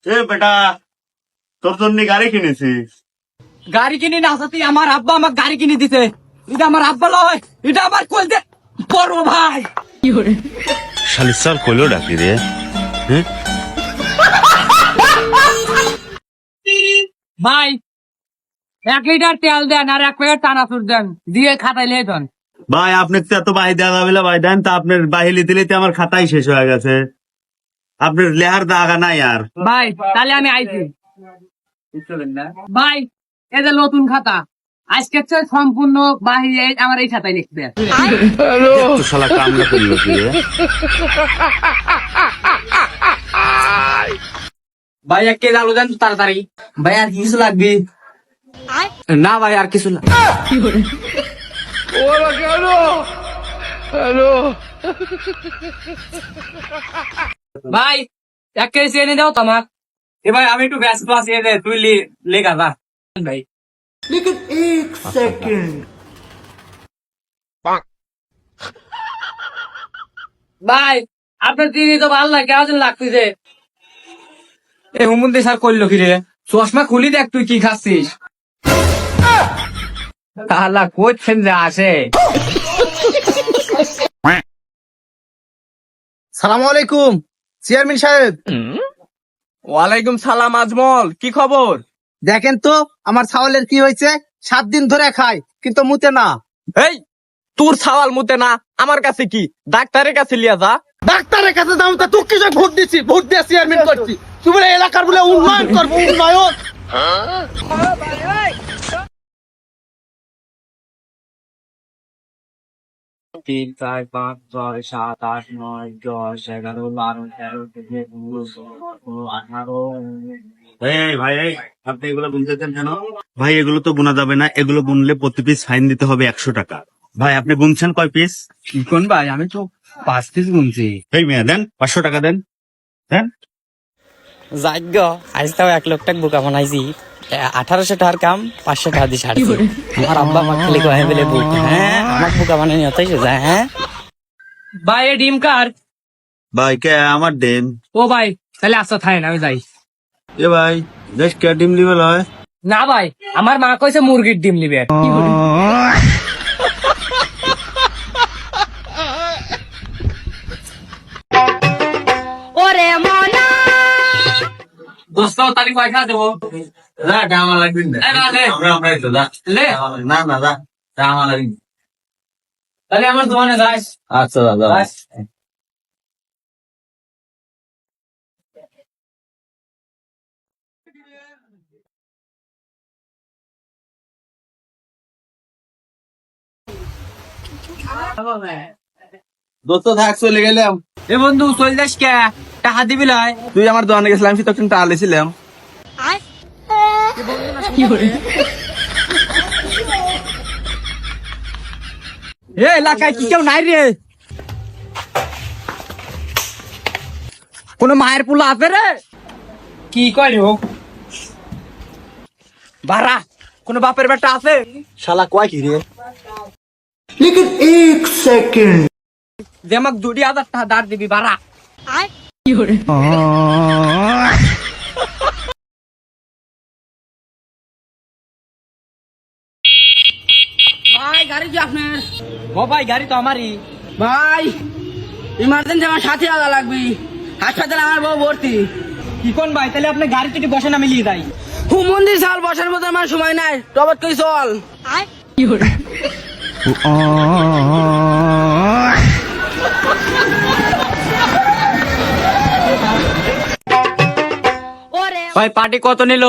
এ বেটা, তোর জন্য গাড়ি কিনেছিস? গাড়ি কিনে না আসাতে আমার আব্বা আমার গাড়ি কিনে দিছে। এটা আমার আব্বা লয়, এটা আমার কইতে বড় ভাই। শালি স্যার কইলো ডাকি রে। ভাই 1 লিটার তেল দেন আর 1 প্যাকেট চানাচুর দেন, দিয়ে খাতায় লিয়ে দেন। ভাই আপনার তো এত বাহি দেওয়া যাবে না ভাই, দেন তো আপনার বাহি লিতে লিতে আমার খাতাই শেষ হয়ে গেছে। আপনার লেহার দাগা নাই আর। ভাই তাহলে আমি আইছি। ভাই এই যে নতুন খাতা, আজকে সম্পূর্ণ বাহি আমার এই খাতায় লিখবে। তো শালা কামলা করলো কি রে? ভাই 1 কেজি আলু দেন তো তাড়াতাড়ি। ভাই আর কিছু লাগবে না? ভাই আর কিছু না। ভাই 1 কেজি এনে দাও তো আমার। এ ভাই আমি একটু ব্যস্ত আছি, তুই লেখা যা ভাই। लेकिन एक सेकंड ভাই আপনার দিদি তো ভালো লাগে, কেমন লাগতেছে? এ হুমুন্দি স্যার করলো কি রে? চশমা খুলি দেখ তুই কি খাচ্ছিস। তাহলে কোথায় যে আসে? সালাম আলাইকুম চেয়ারম্যান সাহেব। ওয়ালাইকুম সালাম আজমল, কি খবর? দেখেন তো আমার ছাগলের কি হয়েছে, 7 দিন ধরে খায় কিন্তু মুতে না। এই তোর ছাওয়াল মুতে না, আমার কাছে কি? ডাক্তারের কাছে লিয়া যা। ডাক্তারের কাছে দাম তা তুই কিসে ভোট দিছি, ভোট দিয়ে চেয়ারম্যান করছি। তুই বলে এলাকার বলে উন্নয়ন করবো, উন্নয়ন। তিন, চার, 5, 6, 7, 8, 9, 10, 11, 12, 13, 14, 15, 18। এই ভাই, এই আপনি এগুলো গুনতেছেন কেন? ভাই এগুলো তো গুনা যাবে না, এগুলো গুনলে প্রতি পিস ফাইন দিতে হবে 100 টাকা। ভাই আপনি গুনছেন কয় পিস? কি কোন ভাই, আমি তো 5 পিস গুনছি। এই মেয়ে দেন 500 টাকা দেন, দেন। যাজ্ঞ আজ তাও 1 লাখ টাকা বোকা বানাইছি। 1800 টাকার কাম 500 টাকা দিয়ে ছাড়ছি। আমার আব্বা মা খালি কয়ে বলে বুক, হ্যাঁ আমার বোকা বানাই অতই সোজা। হ্যাঁ ভাই এ ডিম কার? ভাই কে আমার দেন। ও ভাই তাহলে আচ্ছা থাকেন, আমি যাই। এ ভাই দেশ কে ডিম লিবেল হয়? না ভাই আমার মা কইছে মুরগির ডিম নিবে। ওরে মনা দোস্ত তালি পয়সা দেবো। না আমার লাগবে না। না লে আমরা তো দা লে, না না দা আমার লাগবে। তাহলে আমার দোকানে যাস। আচ্ছা দাদা। যাস। দোস্ত থাক, চলে গেলাম। এ বন্ধু চল যাস কে? টাকা দিবি লাই? তুই আমার দোকানে গেছিলাম, সে তখন টাকা লেছিলাম। এ এলাকায় কি কেউ নাই রে? কোন মায়ের পুলা আছে রে? কি কয় রে? বারা কোন বাপের বেটা আছে? শালা কয় কি রে? लेकिन एक सेकंड যে আমাকে 2000 টাকা দাঁড় দিবি বারা। ভাই গাড়ি যে আপনার? ও ভাই গাড়ি তো আমারই। ভাই ইমার্জেন্সি আমার 60,000 লাগবে, হাসপাতালে আমার বউ ভর্তি। কি কোন ভাই, তাহলে আপনি গাড়ি থেকে বসেন, আমি নিয়ে যাই। মন্দির সাল বসার মতো আমার সময় নাই, রবট কই চল। ভাই পার্টি কত নিল?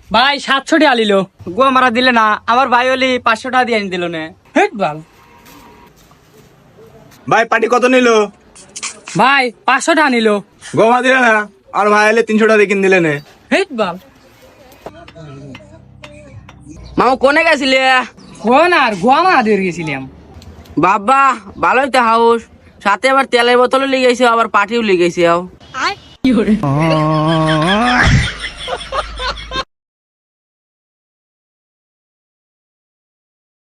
ভাই 700 টাকা নিল। গো মারা দিলে না, আমার ভাই হলি 500 টাকা দিয়ে দিল না। হেট বাল। ভাই পার্টি কত নিল? ভাই 500 টাকা নিল। গোমা দিলে না, আর ভাই এলে 300 টাকা কিন দিলে না। হেট বাল। মামা কোনে গেছিলে? কোন আর গোয়া মারা দিয়ে গেছিলাম। বাবা ভালোই তো হাউস, সাথে আবার তেলের বোতলও লিয়ে গেছে, আবার পাটিও লিয়ে গেছে।